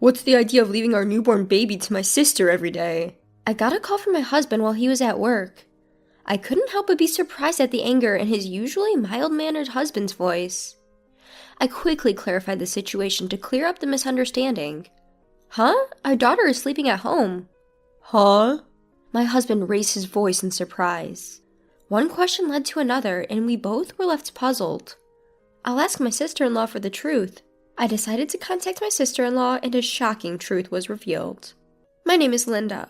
What's the idea of leaving our newborn baby to my sister every day? I got a call from my husband while he was at work. I couldn't help but be surprised at the anger in his usually mild-mannered husband's voice. I quickly clarified the situation to clear up the misunderstanding. Huh? Our daughter is sleeping at home. Huh? My husband raised his voice in surprise. One question led to another, and we both were left puzzled. I'll ask my sister-in-law for the truth. I decided to contact my sister-in-law, and a shocking truth was revealed. My name is Linda.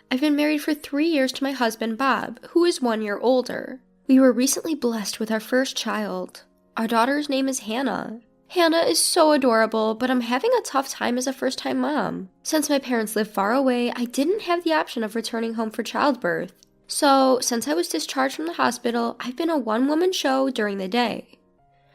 I've been married for 3 years to my husband, Bob, who is 1 year older. We were recently blessed with our first child. Our daughter's name is Hannah. Hannah is so adorable, but I'm having a tough time as a first-time mom. Since my parents live far away, I didn't have the option of returning home for childbirth. So, since I was discharged from the hospital, I've been a one-woman show during the day.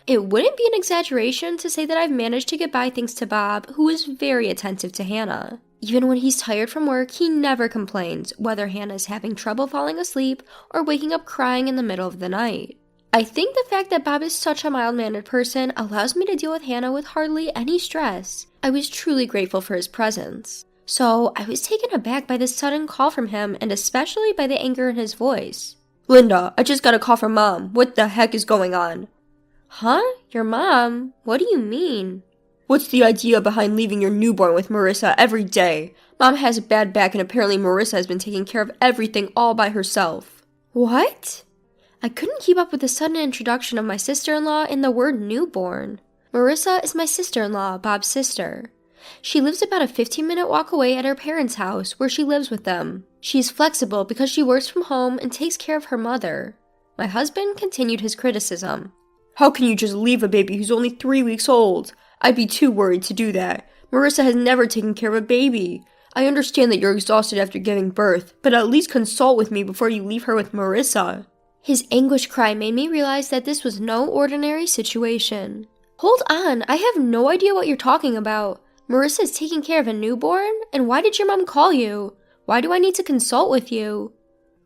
It wouldn't be an exaggeration to say that I've managed to get by thanks to Bob, who is very attentive to Hannah. Even when he's tired from work, he never complains, whether Hannah is having trouble falling asleep or waking up crying in the middle of the night. I think the fact that Bob is such a mild-mannered person allows me to deal with Hannah with hardly any stress. I was truly grateful for his presence. So, I was taken aback by this sudden call from him, and especially by the anger in his voice. Linda, I just got a call from Mom. What the heck is going on? Huh? Your mom? What do you mean? What's the idea behind leaving your newborn with Marissa every day? Mom has a bad back and apparently Marissa has been taking care of everything all by herself. What? I couldn't keep up with the sudden introduction of my sister-in-law and the word newborn. Marissa is my sister-in-law, Bob's sister. She lives about a 15-minute walk away at her parents' house, where she lives with them. She is flexible because she works from home and takes care of her mother. My husband continued his criticism. How can you just leave a baby who's only 3 weeks old? I'd be too worried to do that. Marissa has never taken care of a baby. I understand that you're exhausted after giving birth, but at least consult with me before you leave her with Marissa. His anguished cry made me realize that this was no ordinary situation. Hold on, I have no idea what you're talking about. Marissa is taking care of a newborn? And why did your mom call you? Why do I need to consult with you?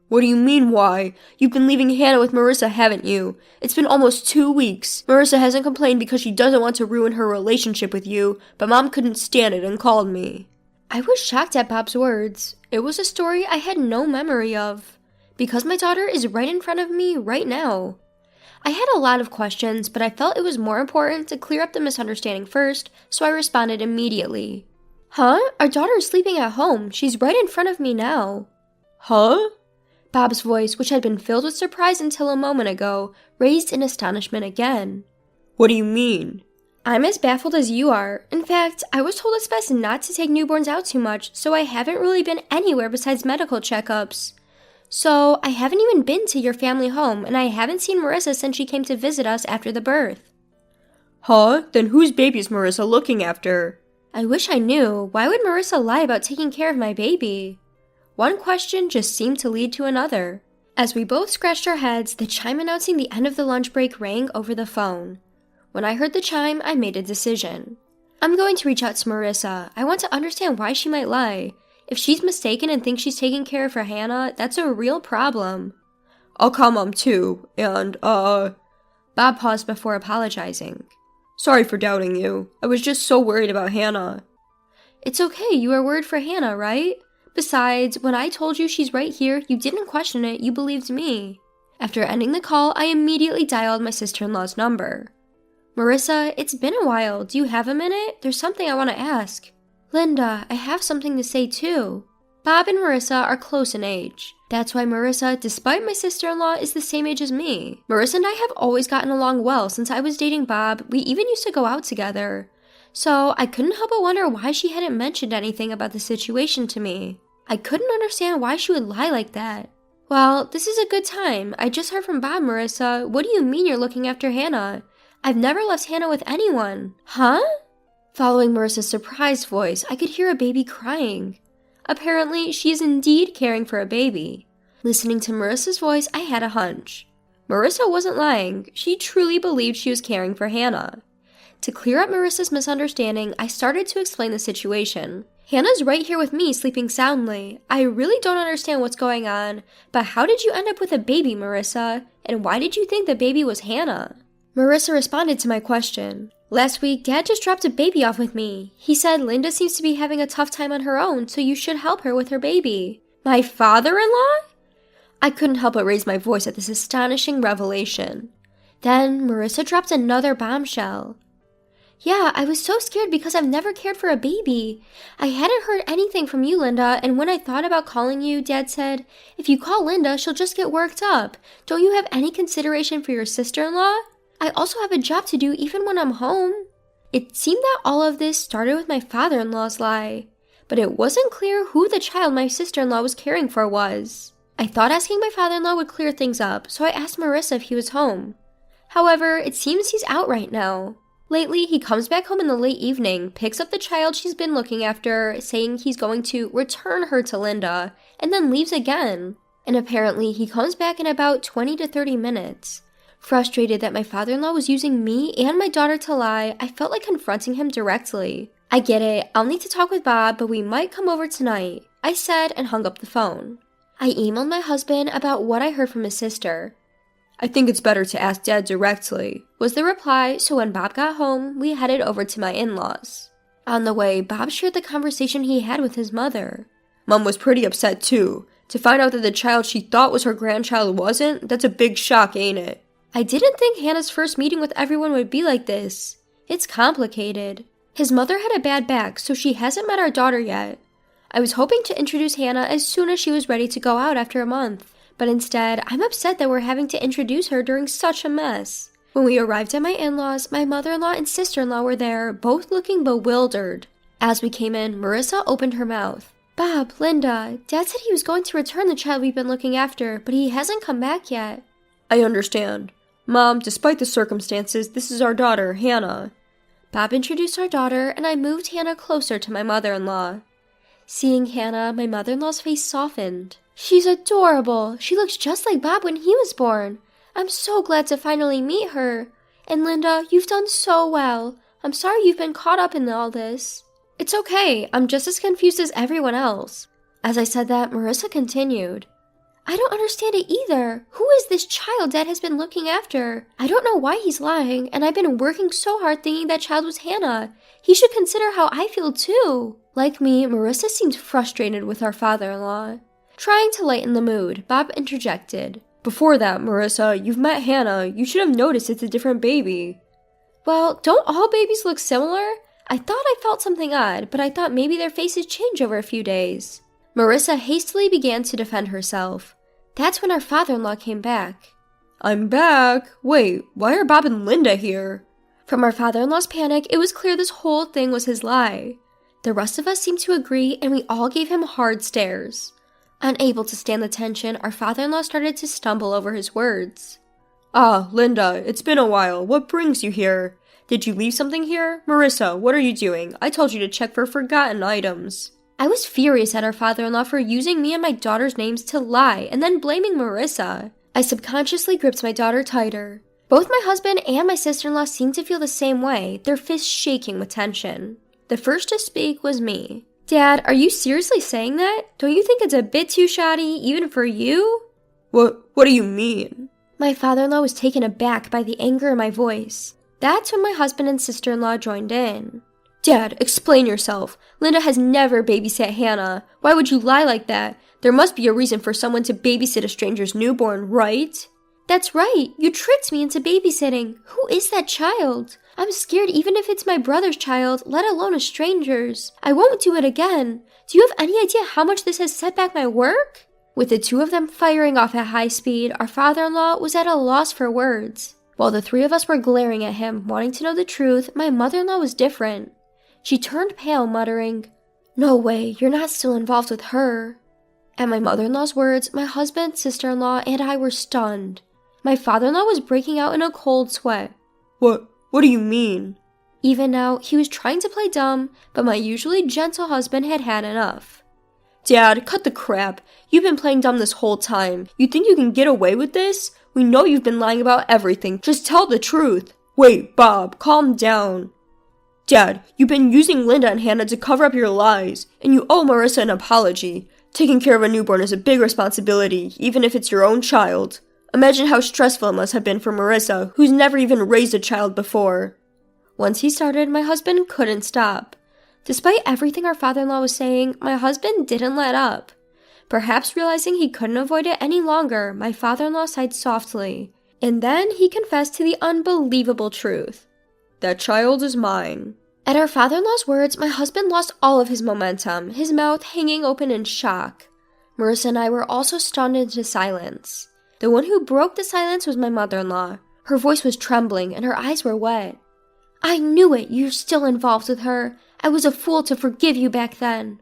What do you mean, why? You've been leaving Hannah with Marissa, haven't you? It's been almost 2 weeks. Marissa hasn't complained because she doesn't want to ruin her relationship with you, but Mom couldn't stand it and called me. I was shocked at Bob's words. It was a story I had no memory of. Because my daughter is right in front of me right now. I had a lot of questions, but I felt it was more important to clear up the misunderstanding first, so I responded immediately. Huh? Our daughter is sleeping at home. She's right in front of me now. Huh? Bob's voice, which had been filled with surprise until a moment ago, raised in astonishment again. What do you mean? I'm as baffled as you are. In fact, I was told it's best not to take newborns out too much, so I haven't really been anywhere besides medical checkups. So, I haven't even been to your family home, and I haven't seen Marissa since she came to visit us after the birth. Huh? Then whose baby is Marissa looking after? I wish I knew. Why would Marissa lie about taking care of my baby? One question just seemed to lead to another. As we both scratched our heads, the chime announcing the end of the lunch break rang over the phone. When I heard the chime, I made a decision. I'm going to reach out to Marissa. I want to understand why she might lie. If she's mistaken and thinks she's taking care of her Hannah, that's a real problem. I'll call Mom too, and, Bob paused before apologizing. Sorry for doubting you. I was just so worried about Hannah. It's okay, you are worried for Hannah, right? Besides, when I told you she's right here, you didn't question it, you believed me. After ending the call, I immediately dialed my sister-in-law's number. Marissa, it's been a while. Do you have a minute? There's something I want to ask. Linda, I have something to say too. Bob and Marissa are close in age. That's why Marissa, despite my sister-in-law, is the same age as me. Marissa and I have always gotten along well since I was dating Bob. We even used to go out together. So, I couldn't help but wonder why she hadn't mentioned anything about the situation to me. I couldn't understand why she would lie like that. Well, this is a good time. I just heard from Bob, Marissa. What do you mean you're looking after Hannah? I've never left Hannah with anyone. Huh? Following Marissa's surprised voice, I could hear a baby crying. Apparently, she is indeed caring for a baby. Listening to Marissa's voice, I had a hunch. Marissa wasn't lying. She truly believed she was caring for Hannah. To clear up Marissa's misunderstanding, I started to explain the situation. Hannah's right here with me, sleeping soundly. I really don't understand what's going on, but how did you end up with a baby, Marissa? And why did you think the baby was Hannah? Marissa responded to my question. Last week, Dad just dropped a baby off with me. He said Linda seems to be having a tough time on her own, so you should help her with her baby. My father-in-law? I couldn't help but raise my voice at this astonishing revelation. Then Marissa dropped another bombshell. Yeah, I was so scared because I've never cared for a baby. I hadn't heard anything from you, Linda, and when I thought about calling you, Dad said, if you call Linda, she'll just get worked up. Don't you have any consideration for your sister-in-law? I also have a job to do even when I'm home. It seemed that all of this started with my father-in-law's lie, but it wasn't clear who the child my sister-in-law was caring for was. I thought asking my father-in-law would clear things up, so I asked Marissa if he was home. However, it seems he's out right now. Lately, he comes back home in the late evening, picks up the child she's been looking after, saying he's going to return her to Linda, and then leaves again. And apparently, he comes back in about 20 to 30 minutes. Frustrated that my father-in-law was using me and my daughter to lie, I felt like confronting him directly. I get it, I'll need to talk with Bob, but we might come over tonight, I said and hung up the phone. I emailed my husband about what I heard from his sister. I think it's better to ask Dad directly, was the reply, so when Bob got home, we headed over to my in-laws. On the way, Bob shared the conversation he had with his mother. Mom was pretty upset too. To find out that the child she thought was her grandchild wasn't, that's a big shock, ain't it? I didn't think Hannah's first meeting with everyone would be like this. It's complicated. His mother had a bad back, so she hasn't met our daughter yet. I was hoping to introduce Hannah as soon as she was ready to go out after a month. But instead, I'm upset that we're having to introduce her during such a mess. When we arrived at my in-laws, my mother-in-law and sister-in-law were there, both looking bewildered. As we came in, Marissa opened her mouth. Bob, Linda, Dad said he was going to return the child we've been looking after, but he hasn't come back yet. I understand. Mom, despite the circumstances, this is our daughter, Hannah. Bob introduced our daughter, and I moved Hannah closer to my mother-in-law. Seeing Hannah, my mother-in-law's face softened. She's adorable. She looks just like Bob when he was born. I'm so glad to finally meet her. And Linda, you've done so well. I'm sorry you've been caught up in all this. It's okay. I'm just as confused as everyone else. As I said that, Marissa continued. I don't understand it either. Who is this child Dad has been looking after? I don't know why he's lying, and I've been working so hard thinking that child was Hannah. He should consider how I feel too. Like me, Marissa seemed frustrated with our father-in-law. Trying to lighten the mood, Bob interjected. Before that, Marissa, you've met Hannah. You should have noticed it's a different baby. Well, don't all babies look similar? I thought I felt something odd, but I thought maybe their faces change over a few days. Marissa hastily began to defend herself. That's when our father-in-law came back. I'm back. Wait, why are Bob and Linda here? From our father-in-law's panic, it was clear this whole thing was his lie. The rest of us seemed to agree, and we all gave him hard stares. Unable to stand the tension, our father-in-law started to stumble over his words. Ah, Linda, it's been a while. What brings you here? Did you leave something here? Marissa, what are you doing? I told you to check for forgotten items. I was furious at our father-in-law for using me and my daughter's names to lie and then blaming Marissa. I subconsciously gripped my daughter tighter. Both my husband and my sister-in-law seemed to feel the same way, their fists shaking with tension. The first to speak was me. Dad, are you seriously saying that? Don't you think it's a bit too shoddy, even for you? What do you mean? My father-in-law was taken aback by the anger in my voice. That's when my husband and sister-in-law joined in. Dad, explain yourself. Linda has never babysat Hannah. Why would you lie like that? There must be a reason for someone to babysit a stranger's newborn, right? That's right. You tricked me into babysitting. Who is that child? I'm scared even if it's my brother's child, let alone a stranger's. I won't do it again. Do you have any idea how much this has set back my work? With the two of them firing off at high speed, our father-in-law was at a loss for words. While the three of us were glaring at him, wanting to know the truth, my mother-in-law was different. She turned pale, muttering, "No way, you're not still involved with her." At my mother-in-law's words, my husband, sister-in-law, and I were stunned. My father-in-law was breaking out in a cold sweat. What do you mean? Even now, he was trying to play dumb, but my usually gentle husband had had enough. Dad, cut the crap. You've been playing dumb this whole time. You think you can get away with this? We know you've been lying about everything. Just tell the truth. Wait, Bob, calm down. Dad, you've been using Linda and Hannah to cover up your lies, and you owe Marissa an apology. Taking care of a newborn is a big responsibility, even if it's your own child. Imagine how stressful it must have been for Marissa, who's never even raised a child before. Once he started, my husband couldn't stop. Despite everything our father-in-law was saying, my husband didn't let up. Perhaps realizing he couldn't avoid it any longer, my father-in-law sighed softly, and then he confessed to the unbelievable truth. That child is mine. At our father-in-law's words, my husband lost all of his momentum, his mouth hanging open in shock. Marissa and I were also stunned into silence. The one who broke the silence was my mother-in-law. Her voice was trembling and her eyes were wet. I knew it, you're still involved with her. I was a fool to forgive you back then.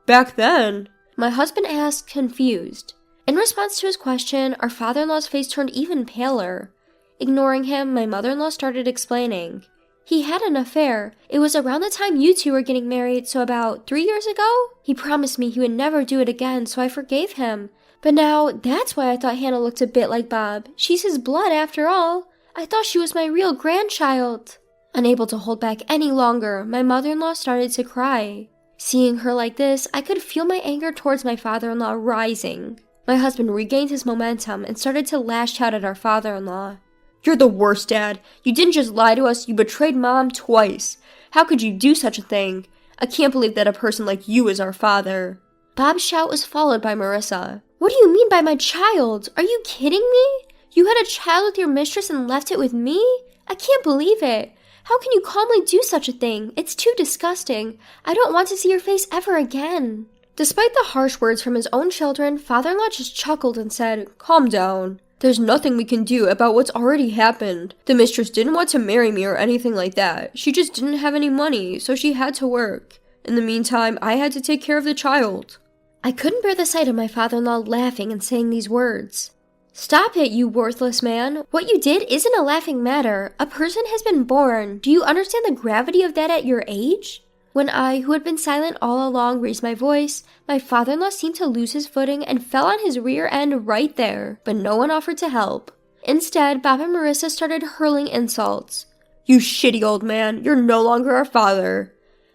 Back then? My husband asked, confused. In response to his question, our father-in-law's face turned even paler. Ignoring him, my mother-in-law started explaining. He had an affair. It was around the time you two were getting married, so about 3 years ago? He promised me he would never do it again, so I forgave him. But now, that's why I thought Hannah looked a bit like Bob. She's his blood after all. I thought she was my real grandchild. Unable to hold back any longer, my mother-in-law started to cry. Seeing her like this, I could feel my anger towards my father-in-law rising. My husband regained his momentum and started to lash out at our father-in-law. You're the worst, Dad. You didn't just lie to us, you betrayed Mom twice. How could you do such a thing? I can't believe that a person like you is our father. Bob's shout was followed by Marissa. What do you mean by my child? Are you kidding me? You had a child with your mistress and left it with me? I can't believe it. How can you calmly do such a thing? It's too disgusting. I don't want to see your face ever again. Despite the harsh words from his own children, father-in-law just chuckled and said, Calm down. There's nothing we can do about what's already happened. The mistress didn't want to marry me or anything like that. She just didn't have any money, so she had to work. In the meantime, I had to take care of the child. I couldn't bear the sight of my father-in-law laughing and saying these words. Stop it, you worthless man. What you did isn't a laughing matter. A person has been born. Do you understand the gravity of that at your age? When I, who had been silent all along, raised my voice, my father-in-law seemed to lose his footing and fell on his rear end right there, but no one offered to help. Instead, Bob and Marissa started hurling insults. You shitty old man, you're no longer our father.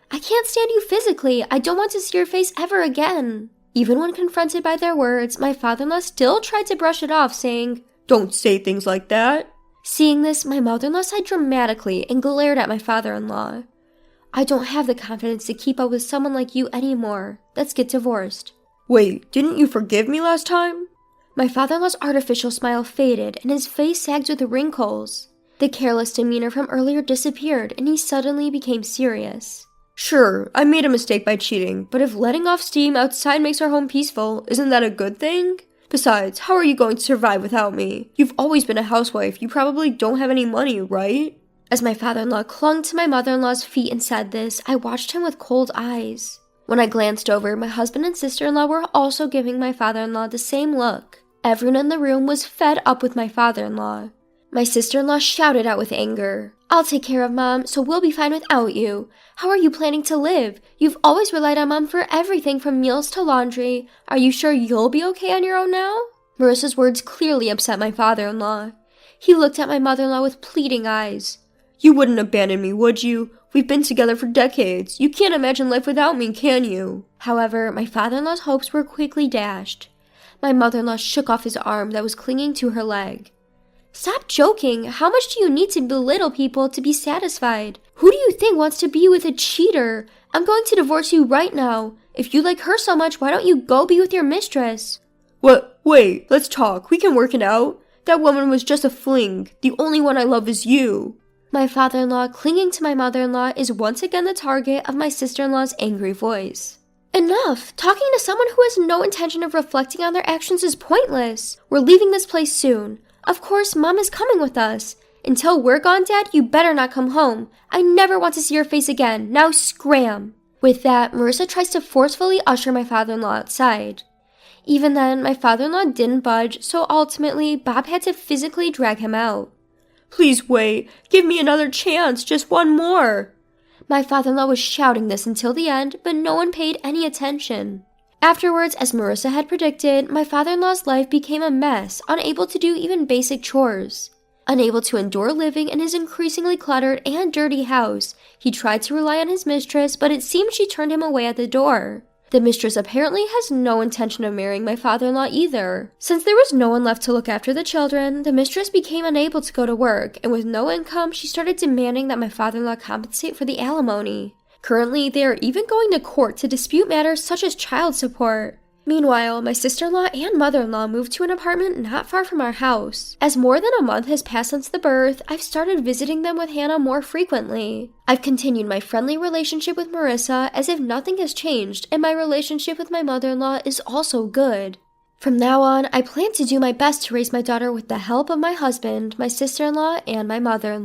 I can't stand you physically. I don't want to see your face ever again. Even when confronted by their words, my father-in-law still tried to brush it off, saying, Don't say things like that. Seeing this, my mother-in-law sighed dramatically and glared at my father-in-law. I don't have the confidence to keep up with someone like you anymore. Let's get divorced. Wait, didn't you forgive me last time? My father-in-law's artificial smile faded and his face sagged with wrinkles. The careless demeanor from earlier disappeared and he suddenly became serious. Sure, I made a mistake by cheating, but if letting off steam outside makes our home peaceful, isn't that a good thing? Besides, how are you going to survive without me? You've always been a housewife. You probably don't have any money, right? As my father-in-law clung to my mother-in-law's feet and said this, I watched him with cold eyes. When I glanced over, my husband and sister-in-law were also giving my father-in-law the same look. Everyone in the room was fed up with my father-in-law. My sister-in-law shouted out with anger. I'll take care of Mom, so we'll be fine without you. How are you planning to live? You've always relied on Mom for everything from meals to laundry. Are you sure you'll be okay on your own now? Marissa's words clearly upset my father-in-law. He looked at my mother-in-law with pleading eyes. You wouldn't abandon me, would you? We've been together for decades. You can't imagine life without me, can you? However, my father-in-law's hopes were quickly dashed. My mother-in-law shook off his arm that was clinging to her leg. Stop joking. How much do you need to belittle people to be satisfied? Who do you think wants to be with a cheater? I'm going to divorce you right now. If you like her so much, why don't you go be with your mistress? What? Wait, let's talk. We can work it out. That woman was just a fling. The only one I love is you. My father-in-law, clinging to my mother-in-law, is once again the target of my sister-in-law's angry voice. Enough! Talking to someone who has no intention of reflecting on their actions is pointless. We're leaving this place soon. Of course, Mom is coming with us. Until we're gone, Dad, you better not come home. I never want to see your face again. Now scram! With that, Marissa tries to forcefully usher my father-in-law outside. Even then, my father-in-law didn't budge, so ultimately, Bob had to physically drag him out. Please wait. Give me another chance. Just one more. My father-in-law was shouting this until the end, but no one paid any attention. Afterwards, as Marissa had predicted, my father-in-law's life became a mess, unable to do even basic chores. Unable to endure living in his increasingly cluttered and dirty house, he tried to rely on his mistress, but it seemed she turned him away at the door. The mistress apparently has no intention of marrying my father-in-law either. Since there was no one left to look after the children, the mistress became unable to go to work, and with no income, she started demanding that my father-in-law compensate for the alimony. Currently, they are even going to court to dispute matters such as child support. Meanwhile, my sister-in-law and mother-in-law moved to an apartment not far from our house. As more than a month has passed since the birth, I've started visiting them with Hannah more frequently. I've continued my friendly relationship with Marissa as if nothing has changed, and my relationship with my mother-in-law is also good. From now on, I plan to do my best to raise my daughter with the help of my husband, my sister-in-law, and my mother-in-law.